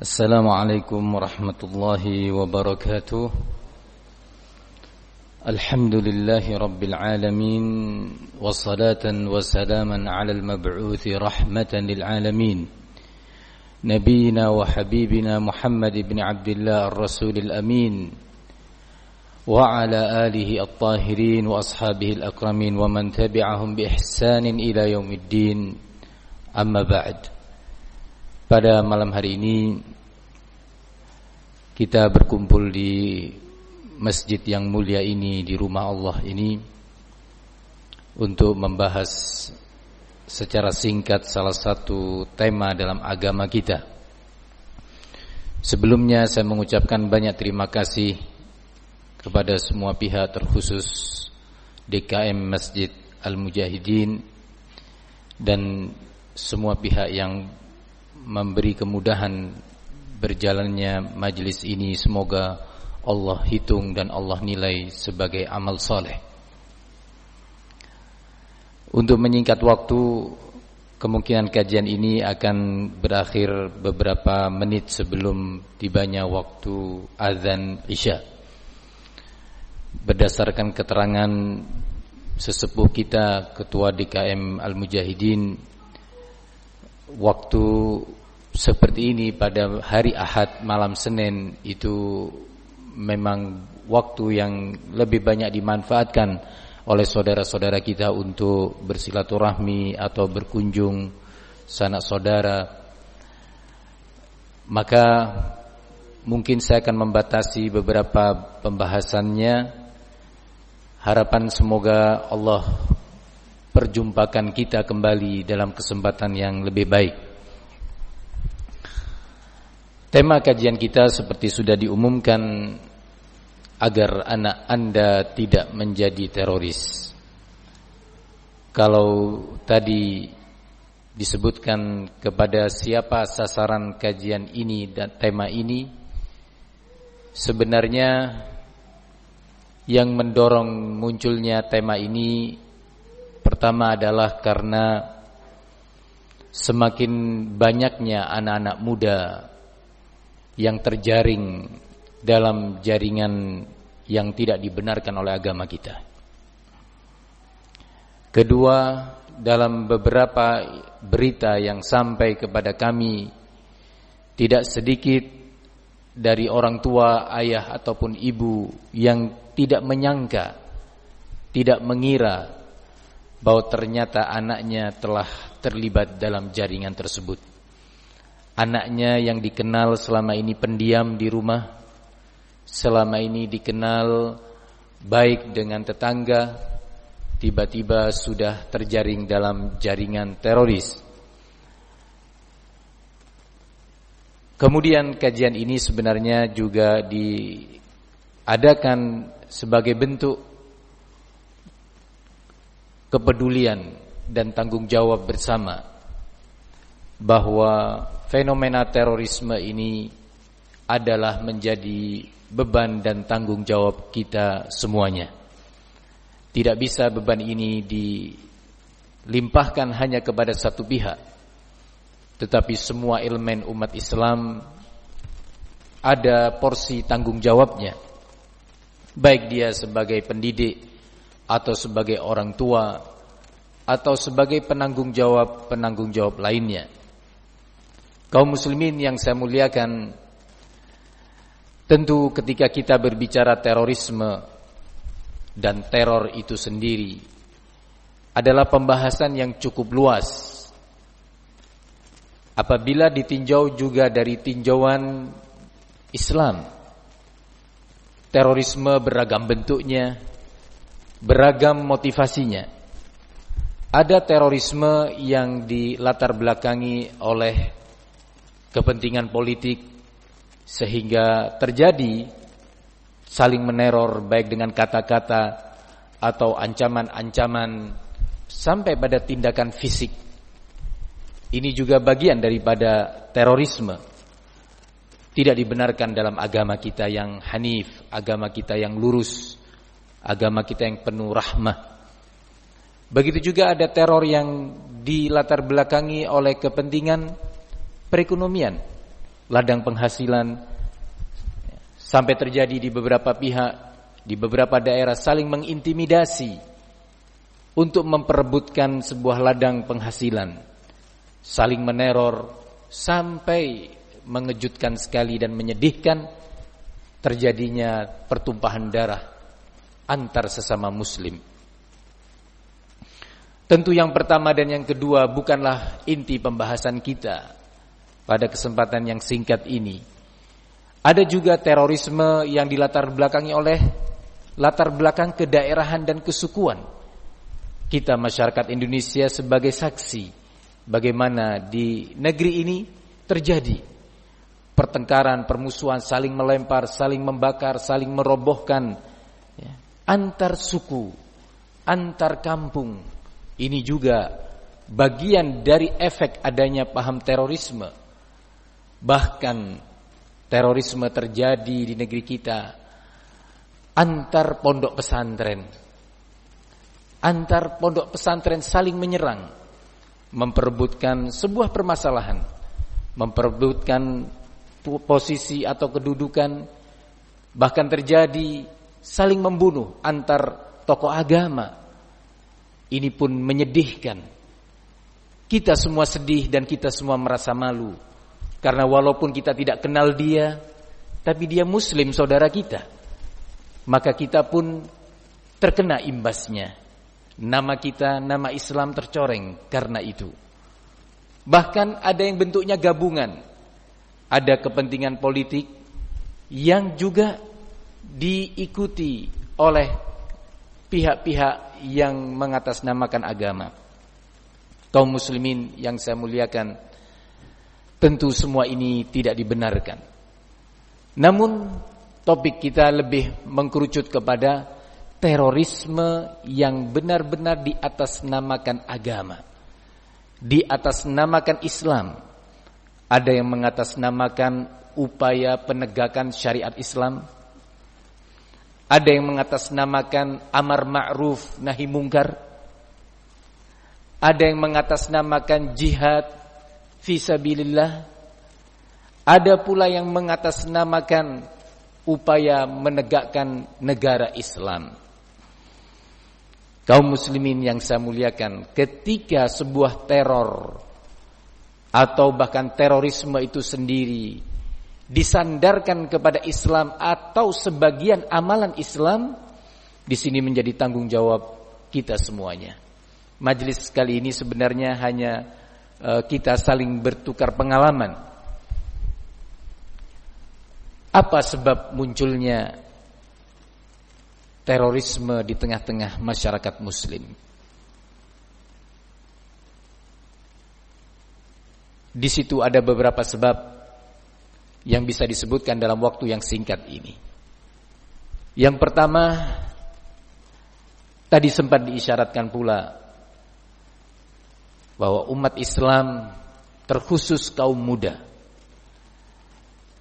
Assalamualaikum warahmatullahi wabarakatuh. Alhamdulillahi rabbil alamin, wassalatan wassalaman ala al-mab'uthi rahmatan lil alamin, nabiyina wa habibina Muhammad ibn Abdullah ar-rasulil amin, wa ala alihi at-tahirin wa ashabihi al-akramin wa man tabi'ahum bi ihsanin ila yaumiddin. Amma ba'd. Pada malam hari ini kita berkumpul di masjid yang mulia ini, di rumah Allah ini, untuk membahas secara singkat salah satu tema dalam agama kita. Sebelumnya saya mengucapkan banyak terima kasih kepada semua pihak, terkhusus DKM Masjid Al-Mujahidin dan semua pihak yang memberi kemudahan berjalannya majelis ini. Semoga Allah hitung dan Allah nilai sebagai amal soleh. Untuk menyingkat waktu, kemungkinan kajian ini akan berakhir beberapa menit sebelum tibanya waktu azan Isya. Berdasarkan keterangan sesepuh kita, Ketua DKM Al-Mujahidin, waktu seperti ini pada hari Ahad malam Senin itu memang waktu yang lebih banyak dimanfaatkan oleh saudara-saudara kita untuk bersilaturahmi atau berkunjung sanak saudara. Maka mungkin saya akan membatasi beberapa pembahasannya. Harapan semoga Allah perjumpakan kita kembali dalam kesempatan yang lebih baik. Tema kajian kita seperti sudah diumumkan, agar anak Anda tidak menjadi teroris. Kalau tadi disebutkan kepada siapa sasaran kajian ini dan tema ini, sebenarnya yang mendorong munculnya tema ini pertama adalah karena semakin banyaknya anak-anak muda yang terjaring dalam jaringan yang tidak dibenarkan oleh agama kita. Kedua, dalam beberapa berita yang sampai kepada kami, tidak sedikit dari orang tua, ayah ataupun ibu yang tidak menyangka, tidak mengira bahwa ternyata anaknya telah terlibat dalam jaringan tersebut. Anaknya yang dikenal selama ini pendiam di rumah, selama ini dikenal baik dengan tetangga, tiba-tiba sudah terjaring dalam jaringan teroris. Kemudian kajian ini sebenarnya juga diadakan sebagai bentuk kepedulian dan tanggung jawab bersama bahwa fenomena terorisme ini adalah menjadi beban dan tanggung jawab kita semuanya. Tidak bisa beban ini dilimpahkan hanya kepada satu pihak, tetapi semua elemen umat Islam ada porsi tanggung jawabnya, baik dia sebagai pendidik atau sebagai orang tua atau sebagai penanggung jawab lainnya. Kaum muslimin yang saya muliakan, tentu ketika kita berbicara terorisme dan teror itu sendiri adalah pembahasan yang cukup luas. Apabila ditinjau juga dari tinjauan Islam, terorisme beragam bentuknya, beragam motivasinya. Ada terorisme yang dilatar belakangi oleh kepentingan politik sehingga terjadi saling meneror baik dengan kata-kata atau ancaman-ancaman sampai pada tindakan fisik. Ini juga bagian daripada terorisme. Tidak dibenarkan dalam agama kita yang hanif, agama kita yang lurus, agama kita yang penuh rahmah. Begitu juga ada teror yang dilatar belakangi oleh kepentingan perekonomian, ladang penghasilan, sampai terjadi di beberapa pihak, di beberapa daerah saling mengintimidasi untuk memperebutkan sebuah ladang penghasilan, saling meneror, sampai mengejutkan sekali dan menyedihkan terjadinya pertumpahan darah antar sesama muslim. Tentu yang pertama dan yang kedua bukanlah inti pembahasan kita pada kesempatan yang singkat ini. Ada juga terorisme yang dilatar belakangi oleh latar belakang kedaerahan dan kesukuan. Kita masyarakat Indonesia sebagai saksi bagaimana di negeri ini terjadi pertengkaran, permusuhan, saling melempar, saling membakar, saling merobohkan, ya, antar suku, antar kampung. Ini juga bagian dari efek adanya paham terorisme. Bahkan terorisme terjadi di negeri kita antar pondok pesantren. Antar pondok pesantren saling menyerang, memperebutkan sebuah permasalahan, memperebutkan posisi atau kedudukan, bahkan terjadi saling membunuh antar tokoh agama. Ini pun menyedihkan. Kita semua sedih dan kita semua merasa malu, karena walaupun kita tidak kenal dia, tapi dia muslim saudara kita, maka kita pun terkena imbasnya. Nama kita, nama Islam tercoreng karena itu. Bahkan ada yang bentuknya gabungan. Ada kepentingan politik yang juga diikuti oleh pihak-pihak yang mengatasnamakan agama. Kaum muslimin yang saya muliakan, tentu semua ini tidak dibenarkan. Namun topik kita lebih mengkerucut kepada terorisme yang benar-benar diatasnamakan agama, diatasnamakan Islam. Ada yang mengatasnamakan upaya penegakan syariat Islam, ada yang mengatasnamakan amar ma'ruf nahi mungkar, ada yang mengatasnamakan jihad fisabilillah, ada pula yang mengatasnamakan upaya menegakkan negara Islam. Kaum muslimin yang saya muliakan, ketika sebuah teror atau bahkan terorisme itu sendiri disandarkan kepada Islam atau sebagian amalan Islam, di sini menjadi tanggung jawab kita semuanya. Majelis kali ini sebenarnya hanya kita saling bertukar pengalaman. Apa sebab munculnya terorisme di tengah-tengah masyarakat muslim? Di situ ada beberapa sebab yang bisa disebutkan dalam waktu yang singkat ini. Yang pertama, tadi sempat diisyaratkan pula bahwa umat Islam, terkhusus kaum muda,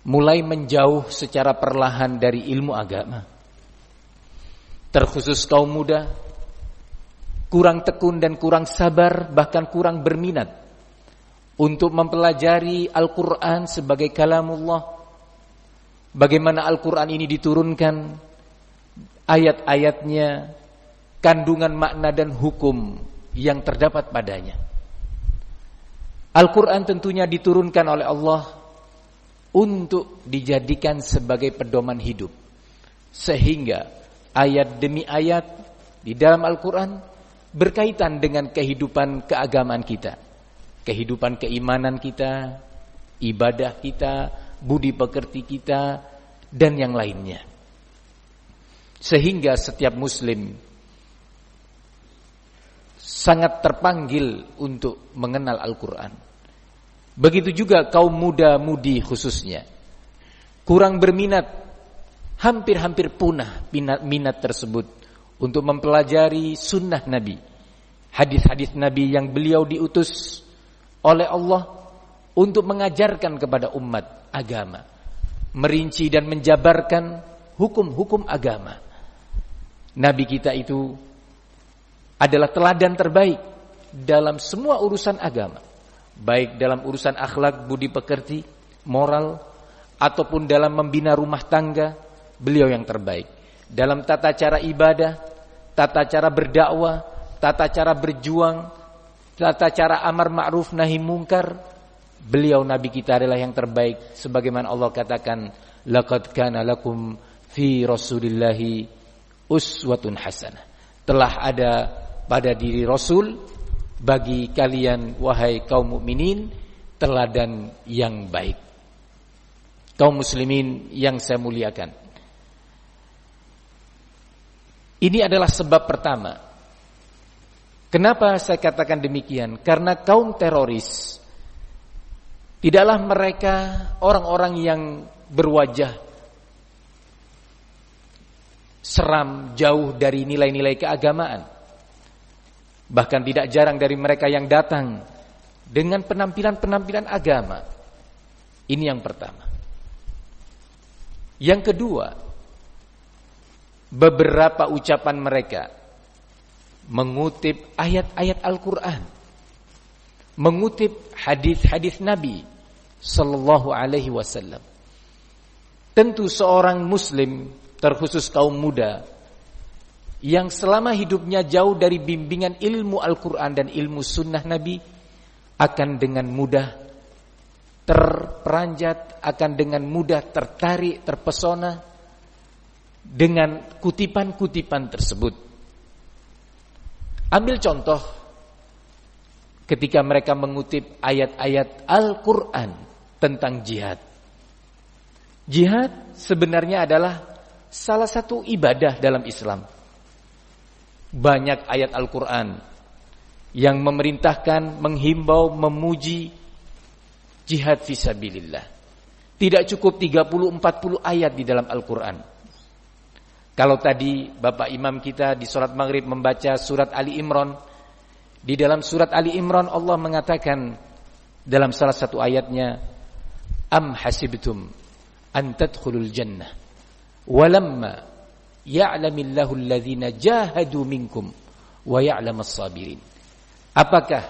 mulai menjauh secara perlahan dari ilmu agama. Terkhusus kaum muda kurang tekun dan kurang sabar, bahkan kurang berminat untuk mempelajari Al-Quran sebagai kalamullah. Bagaimana Al-Quran ini diturunkan, ayat-ayatnya, kandungan makna dan hukum yang terdapat padanya. Al-Quran tentunya diturunkan oleh Allah untuk dijadikan sebagai pedoman hidup, sehingga ayat demi ayat di dalam Al-Quran berkaitan dengan kehidupan keagamaan kita, kehidupan keimanan kita, ibadah kita, budi pekerti kita, dan yang lainnya. Sehingga setiap muslim sangat terpanggil untuk mengenal Al-Quran. Begitu juga kaum muda-mudi khususnya kurang berminat, hampir-hampir punah minat tersebut untuk mempelajari sunnah Nabi, hadis-hadis Nabi yang beliau diutus oleh Allah untuk mengajarkan kepada umat agama, merinci dan menjabarkan hukum-hukum agama. Nabi kita itu adalah teladan terbaik dalam semua urusan agama, baik dalam urusan akhlak, budi pekerti, moral ataupun dalam membina rumah tangga, beliau yang terbaik. Dalam tata cara ibadah, tata cara berdakwah, tata cara berjuang, tata cara amar ma'ruf nahi mungkar, beliau Nabi kita adalah yang terbaik. Sebagaimana Allah katakan, laqad kana lakum fi rasulillahi uswatun hasanah. Telah ada pada diri Rasul bagi kalian wahai kaum mukminin teladan yang baik. Kaum muslimin yang saya muliakan, ini adalah sebab pertama. Kenapa saya katakan demikian? Karena kaum teroris tidaklah mereka orang-orang yang berwajah seram, jauh dari nilai-nilai keagamaan. Bahkan tidak jarang dari mereka yang datang dengan penampilan-penampilan agama. Ini yang pertama. Yang kedua, beberapa ucapan mereka mengutip ayat-ayat Al-Quran, mengutip hadis-hadis Nabi sallallahu alaihi wasallam. Tentu seorang muslim, terkhusus kaum muda yang selama hidupnya jauh dari bimbingan ilmu Al-Quran dan ilmu sunnah Nabi, akan dengan mudah terperanjat, akan dengan mudah tertarik, terpesona dengan kutipan-kutipan tersebut. Ambil contoh ketika mereka mengutip ayat-ayat Al-Quran tentang jihad. Jihad sebenarnya adalah salah satu ibadah dalam Islam. Banyak ayat Al-Quran yang memerintahkan, menghimbau, memuji jihad fisabilillah. Tidak cukup 30-40 ayat di dalam Al-Quran. Kalau tadi Bapak Imam kita di sholat maghrib membaca surat Ali Imran, di dalam surat Ali Imran Allah mengatakan dalam salah satu ayatnya, am hasibtum an tadkhulul jannah walamma ya'lamillahu alladhina jahadu minkum wa ya'lamas sabirin. Apakah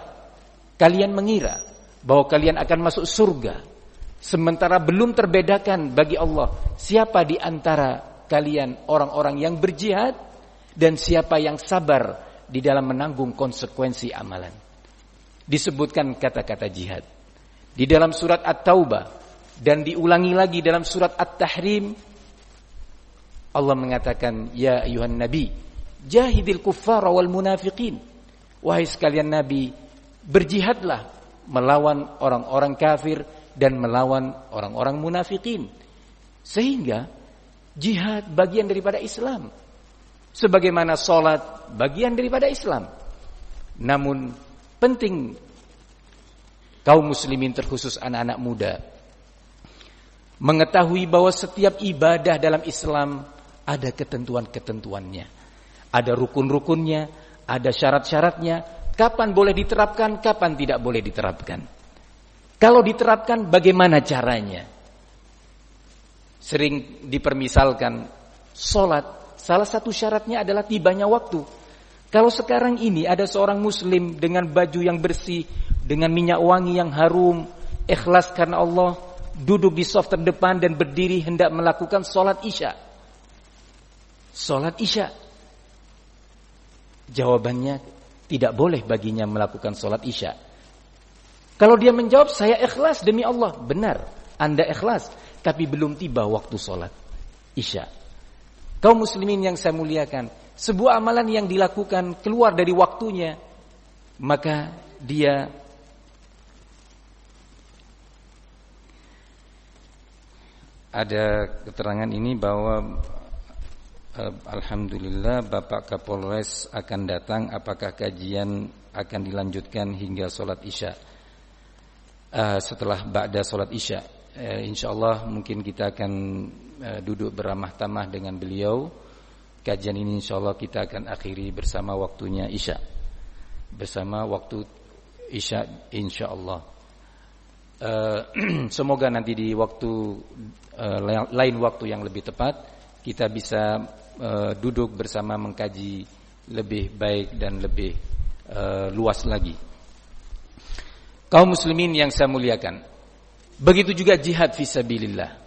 kalian mengira bahwa kalian akan masuk surga sementara belum terbedakan bagi Allah siapa di antara kalian orang-orang yang berjihad dan siapa yang sabar di dalam menanggung konsekuensi amalan. Disebutkan kata-kata jihad di dalam surat At-Taubah dan diulangi lagi dalam surat At-Tahrim. Allah mengatakan, ya ayuhan nabi jahidil kuffara wal munafiqin. Wahai sekalian nabi, berjihadlah melawan orang-orang kafir dan melawan orang-orang munafikin. Sehingga jihad bagian daripada Islam, sebagaimana sholat bagian daripada Islam. Namun penting kaum muslimin, terkhusus anak-anak muda, mengetahui bahwa setiap ibadah dalam Islam ada ketentuan-ketentuannya, ada rukun-rukunnya, ada syarat-syaratnya, kapan boleh diterapkan, kapan tidak boleh diterapkan. Kalau diterapkan bagaimana caranya? Sering dipermisalkan sholat, salah satu syaratnya adalah tibanya waktu. Kalau sekarang ini ada seorang muslim dengan baju yang bersih, dengan minyak wangi yang harum, ikhlas karena Allah, duduk di saf terdepan dan berdiri hendak melakukan sholat isya. Sholat isya, jawabannya tidak boleh baginya melakukan sholat isya. Kalau dia menjawab, saya ikhlas demi Allah, benar, Anda ikhlas, tapi belum tiba waktu sholat isya. Kaum muslimin yang saya muliakan, sebuah amalan yang dilakukan keluar dari waktunya, maka dia ada keterangan ini bahwa alhamdulillah Bapak Kapolres akan datang. Apakah kajian akan dilanjutkan hingga sholat isya? Setelah ba'da sholat isya, insyaallah mungkin kita akan duduk beramah tamah dengan beliau. Kajian ini insyaallah kita akan akhiri bersama waktunya isya, bersama waktu isya insyaallah. Semoga nanti di waktu lain waktu yang lebih tepat kita bisa duduk bersama mengkaji lebih baik dan lebih luas lagi. Kaum muslimin yang saya muliakan, Begitu juga jihad fisabilillah.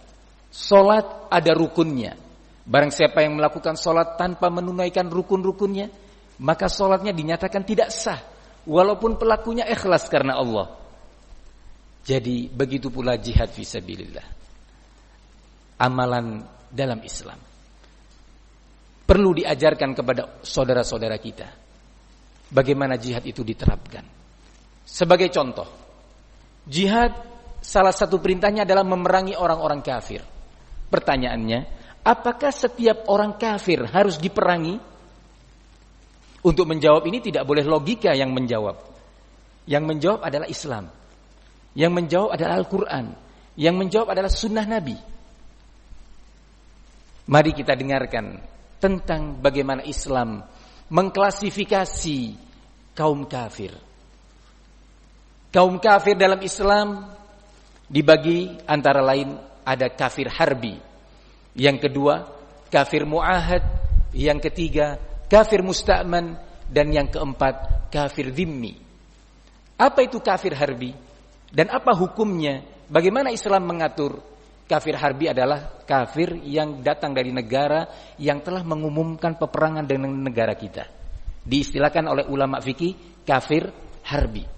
Salat ada rukunnya. Barang siapa yang melakukan salat tanpa menunaikan rukun-rukunnya, maka salatnya dinyatakan tidak sah, walaupun pelakunya ikhlas karena Allah. Jadi begitu pula jihad fisabilillah. Amalan dalam Islam perlu diajarkan kepada saudara-saudara kita bagaimana jihad itu diterapkan. Sebagai contoh, jihad salah satu perintahnya adalah memerangi orang-orang kafir. Pertanyaannya, apakah setiap orang kafir harus diperangi? Untuk menjawab ini tidak boleh logika yang menjawab. Yang menjawab adalah Islam. Yang menjawab adalah Al-Quran. Yang menjawab adalah sunnah Nabi. Mari kita dengarkan tentang bagaimana Islam mengklasifikasi kaum kafir. Kaum kafir dalam Islam dibagi antara lain ada kafir harbi, yang kedua kafir mu'ahad, yang ketiga kafir musta'man, dan yang keempat kafir dhimmi. Apa itu kafir harbi dan apa hukumnya? Bagaimana Islam mengatur? Kafir harbi adalah kafir yang datang dari negara yang telah mengumumkan peperangan dengan negara kita. Diistilahkan oleh ulama fikih kafir harbi.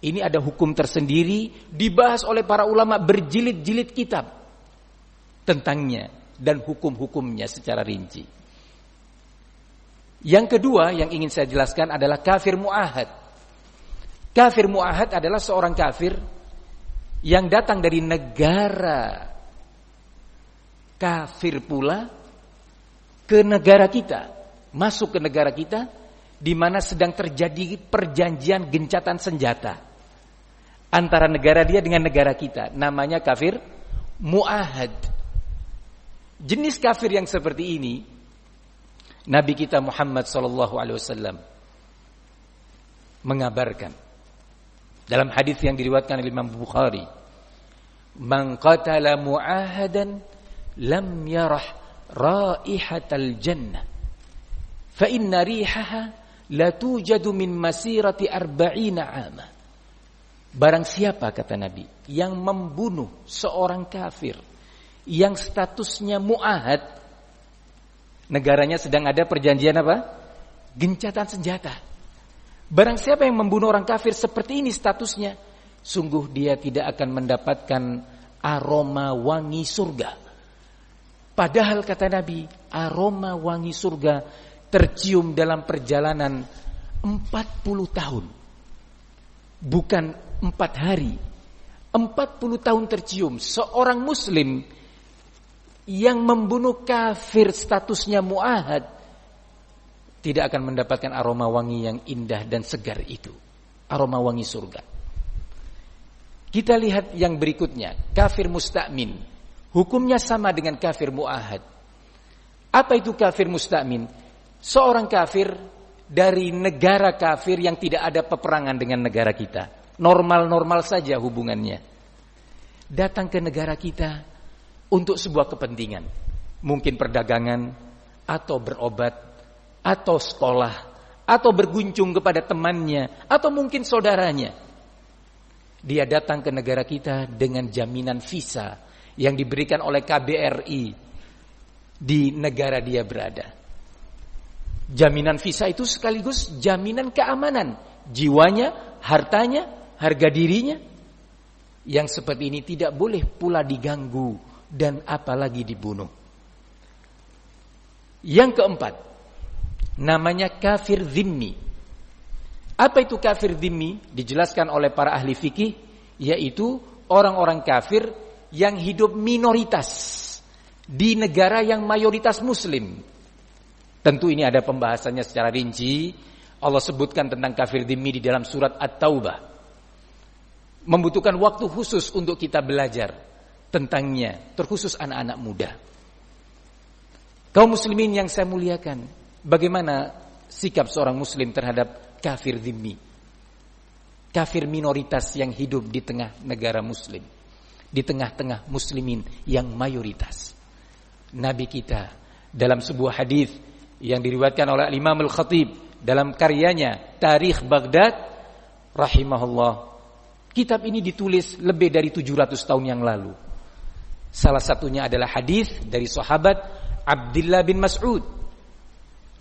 Ini ada hukum tersendiri, dibahas oleh para ulama berjilid-jilid kitab tentangnya dan hukum-hukumnya secara rinci. Yang kedua yang ingin saya jelaskan adalah kafir mu'ahad. Kafir mu'ahad adalah seorang kafir yang datang dari negara kafir pula ke negara kita, masuk ke negara kita di mana sedang terjadi perjanjian gencatan senjata antara negara dia dengan negara kita, namanya kafir mu'ahad. Jenis kafir yang seperti ini Nabi kita Muhammad SAW mengabarkan dalam hadis yang diriwayatkan oleh Imam Bukhari, "Man qatala mu'ahadan lam yarah raihatal jannah fa inna rihaha la tujadu min masirati 40 'ama." Barang siapa, kata Nabi, yang membunuh seorang kafir yang statusnya mu'ahad, negaranya sedang ada perjanjian apa? Gencatan senjata. Barang siapa yang membunuh orang kafir seperti ini statusnya, sungguh dia tidak akan mendapatkan aroma wangi surga. Padahal kata Nabi, aroma wangi surga tercium dalam perjalanan 40 tahun. Bukan 4 hari. 40 tahun tercium. Seorang muslim yang membunuh kafir statusnya mu'ahad tidak akan mendapatkan aroma wangi yang indah dan segar itu. Aroma wangi surga. Kita lihat yang berikutnya. Kafir musta'min. Hukumnya sama dengan kafir mu'ahad. Apa itu kafir musta'min? Seorang kafir dari negara kafir yang tidak ada peperangan dengan negara kita. Normal-normal saja hubungannya. Datang ke negara kita untuk sebuah kepentingan. Mungkin perdagangan, atau berobat, atau sekolah, atau berkunjung kepada temannya, atau mungkin saudaranya. Dia datang ke negara kita dengan jaminan visa yang diberikan oleh KBRI di negara dia berada. Jaminan visa itu sekaligus jaminan keamanan jiwanya, hartanya, harga dirinya. Yang seperti ini tidak boleh pula diganggu dan apalagi dibunuh. Yang keempat, namanya kafir dhimmi. Apa itu kafir dhimmi? Dijelaskan oleh para ahli fikih, yaitu orang-orang kafir yang hidup minoritas di negara yang mayoritas muslim. Tentu ini ada pembahasannya secara rinci. Allah sebutkan tentang kafir dhimmi di dalam surat At-Taubah. Membutuhkan waktu khusus untuk kita belajar tentangnya, terkhusus anak-anak muda. Kaum muslimin yang saya muliakan, bagaimana sikap seorang muslim terhadap kafir dhimmi? Kafir minoritas yang hidup di tengah negara muslim, di tengah-tengah muslimin yang mayoritas. Nabi kita dalam sebuah hadis yang diriwayatkan oleh Imam Al-Khatib dalam karyanya Tarikh Baghdad rahimahullah, Kitab ini ditulis lebih dari 700 tahun yang lalu. Salah satunya adalah hadis dari sahabat Abdullah bin Mas'ud.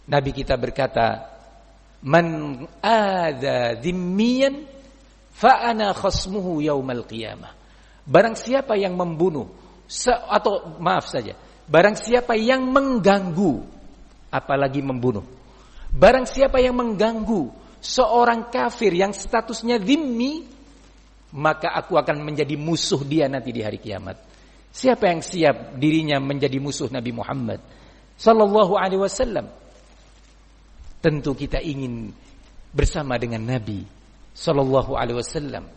Nabi kita berkata, "Man adza dhimmiyan fa ana khasmuhu yaumal qiyamah." Barang siapa yang membunuh barang siapa yang mengganggu, apalagi membunuh. Barang siapa yang mengganggu seorang kafir yang statusnya dhimmi, maka aku akan menjadi musuh dia nanti di hari kiamat. Siapa yang siap dirinya menjadi musuh Nabi Muhammad sallallahu alaihi wasallam? Tentu kita ingin bersama dengan Nabi sallallahu alaihi wasallam.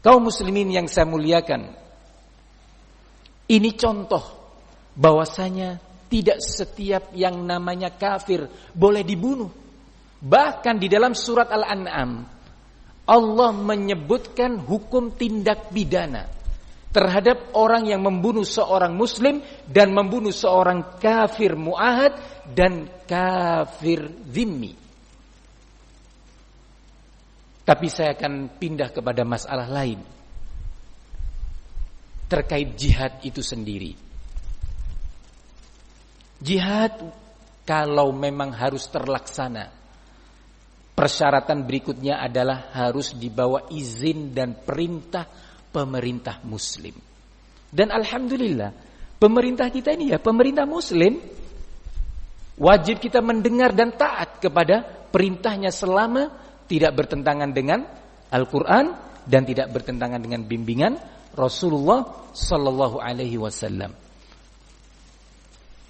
Kaum muslimin yang saya muliakan, ini contoh bahwasanya tidak setiap yang namanya kafir boleh dibunuh. Bahkan di dalam surat Al-An'am Allah menyebutkan hukum tindak pidana terhadap orang yang membunuh seorang muslim dan membunuh seorang kafir mu'ahad dan kafir zimmi. Tapi saya akan pindah kepada masalah lain terkait jihad itu sendiri. Jihad kalau memang harus terlaksana, persyaratan berikutnya adalah harus dibawa izin dan perintah pemerintah muslim. Dan alhamdulillah, pemerintah kita ini ya pemerintah muslim. Wajib kita mendengar dan taat kepada perintahnya selama tidak bertentangan dengan Al-Quran dan tidak bertentangan dengan bimbingan Rasulullah sallallahu alaihi wasallam.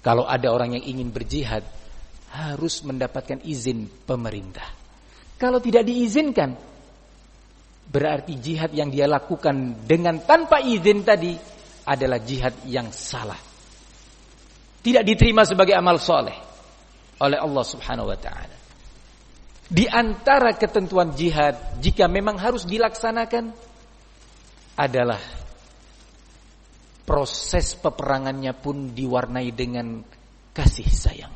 Kalau ada orang yang ingin berjihad, harus mendapatkan izin pemerintah. Kalau tidak diizinkan, berarti jihad yang dia lakukan dengan tanpa izin tadi adalah jihad yang salah. Tidak diterima sebagai amal soleh oleh Allah subhanahu wa ta'ala. Di antara ketentuan jihad, jika memang harus dilaksanakan, adalah proses peperangannya pun diwarnai dengan kasih sayang.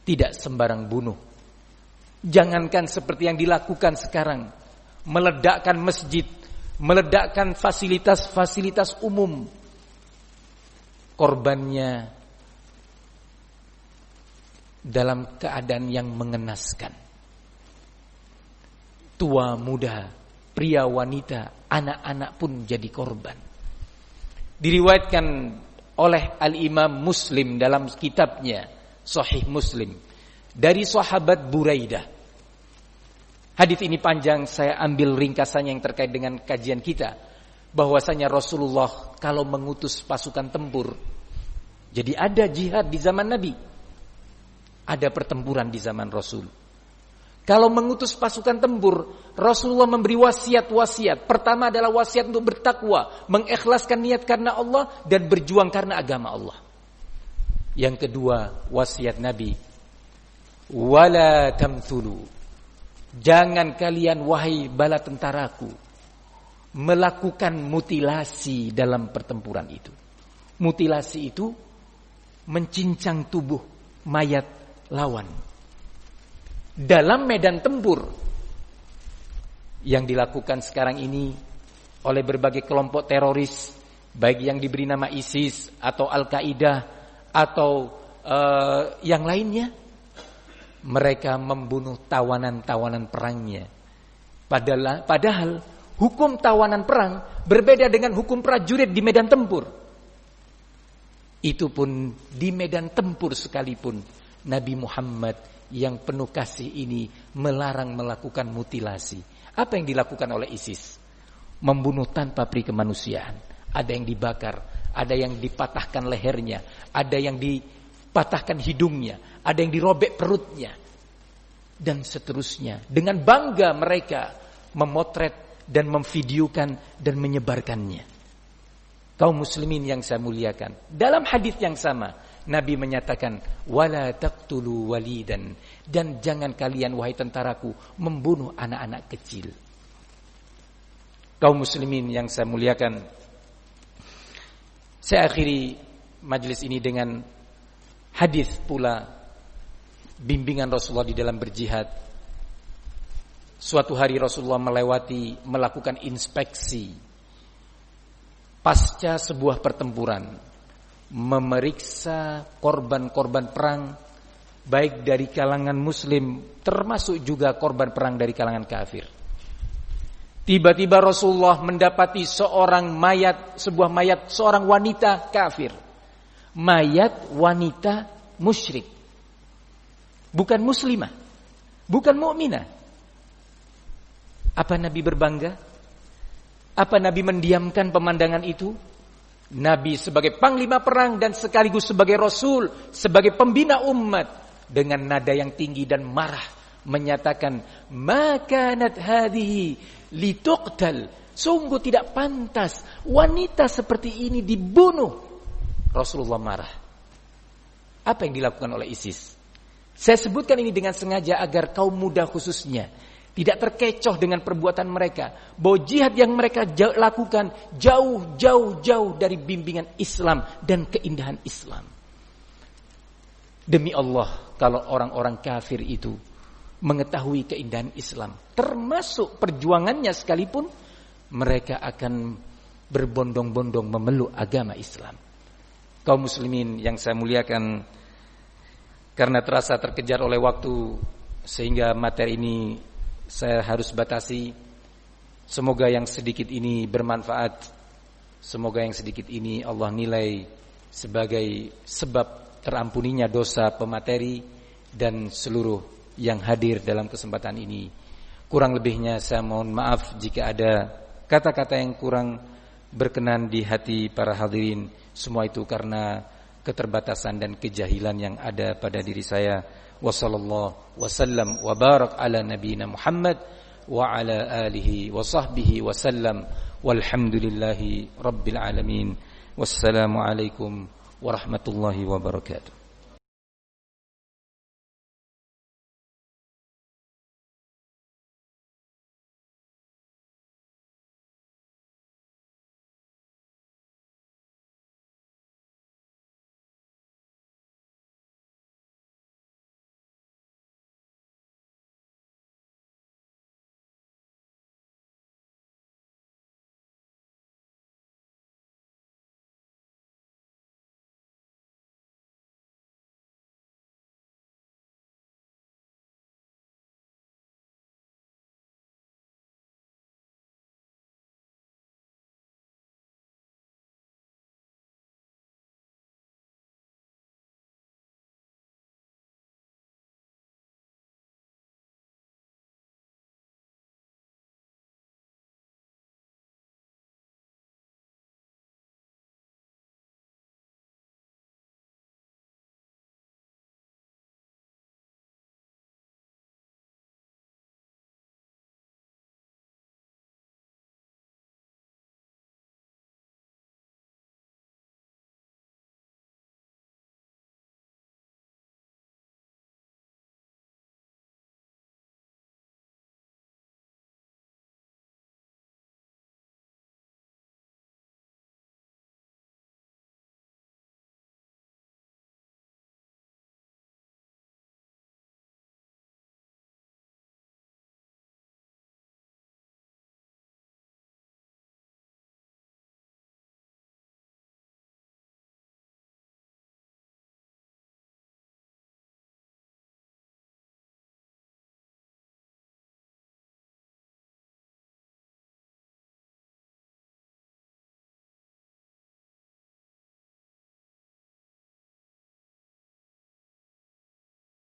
Tidak sembarang bunuh. Jangankan seperti yang dilakukan sekarang, meledakkan masjid, meledakkan fasilitas-fasilitas umum. Korbannya dalam keadaan yang mengenaskan. Tua muda, pria wanita, anak-anak pun jadi korban. Diriwayatkan oleh Al-Imam Muslim dalam kitabnya Sahih Muslim dari sahabat Buraidah. Hadis ini panjang, saya ambil ringkasannya yang terkait dengan kajian kita, bahwasanya Rasulullah kalau mengutus pasukan tempur, jadi ada jihad di zaman Nabi, ada pertempuran di zaman Rasul. Kalau mengutus pasukan tempur, Rasulullah memberi wasiat-wasiat. Pertama adalah wasiat untuk bertakwa, mengikhlaskan niat karena Allah dan berjuang karena agama Allah. Yang kedua, wasiat Nabi, wala tamthulu, jangan kalian wahai bala tentaraku melakukan mutilasi dalam pertempuran itu. Mutilasi itu mencincang tubuh mayat lawan. Dalam medan tempur yang dilakukan sekarang ini oleh berbagai kelompok teroris, baik yang diberi nama ISIS atau Al-Qaeda atau yang lainnya, mereka membunuh tawanan-tawanan perangnya. Padahal hukum tawanan perang berbeda dengan hukum prajurit di medan tempur. Itu pun di medan tempur sekalipun Nabi Muhammad yang penuh kasih ini melarang melakukan mutilasi. Apa yang dilakukan oleh ISIS? Membunuh tanpa peri kemanusiaan. Ada yang dibakar, ada yang dipatahkan lehernya, ada yang dipatahkan hidungnya, ada yang dirobek perutnya, dan seterusnya. Dengan bangga mereka memotret dan memvideokan dan menyebarkannya. Kaum muslimin yang saya muliakan, dalam hadis yang sama Nabi menyatakan, wala taqtulu walidan, dan jangan kalian wahai tentaraku membunuh anak-anak kecil. Kaum muslimin yang saya muliakan, saya akhiri majelis ini dengan hadis pula bimbingan Rasulullah di dalam berjihad. Suatu hari Rasulullah melakukan inspeksi pasca sebuah pertempuran, memeriksa korban-korban perang baik dari kalangan muslim termasuk juga korban perang dari kalangan kafir. Tiba-tiba Rasulullah mendapati sebuah mayat seorang wanita kafir. Mayat wanita musyrik. Bukan muslimah, bukan mukminah. Apa Nabi berbangga? Apa Nabi mendiamkan pemandangan itu? Nabi sebagai panglima perang dan sekaligus sebagai Rasul, sebagai pembina umat, dengan nada yang tinggi dan marah menyatakan, "Ma kanat hadhihi lituqtal." Sungguh tidak pantas wanita seperti ini dibunuh. Rasulullah marah. Apa yang dilakukan oleh ISIS? Saya sebutkan ini dengan sengaja agar kaum muda khususnya tidak terkecoh dengan perbuatan mereka, bahwa jihad yang mereka lakukan jauh dari bimbingan Islam dan keindahan Islam. Demi Allah, kalau orang-orang kafir itu mengetahui keindahan Islam, termasuk perjuangannya sekalipun, mereka akan berbondong-bondong memeluk agama Islam. Kaum muslimin yang saya muliakan, karena terasa terkejar oleh waktu sehingga materi ini saya harus batasi. Semoga yang sedikit ini bermanfaat. Semoga yang sedikit ini Allah nilai sebagai sebab terampuninya dosa pemateri dan seluruh yang hadir dalam kesempatan ini. Kurang lebihnya saya mohon maaf jika ada kata-kata yang kurang berkenan di hati para hadirin. Semua itu karena keterbatasan dan kejahilan yang ada pada diri saya. Wassallallahu wasallam wa barak ala nabiyina Muhammad wa ala alihi wa sahbihi wasallam walhamdulillahi rabbil alamin. Wassalamu alaikum warahmatullahi wabarakatuh.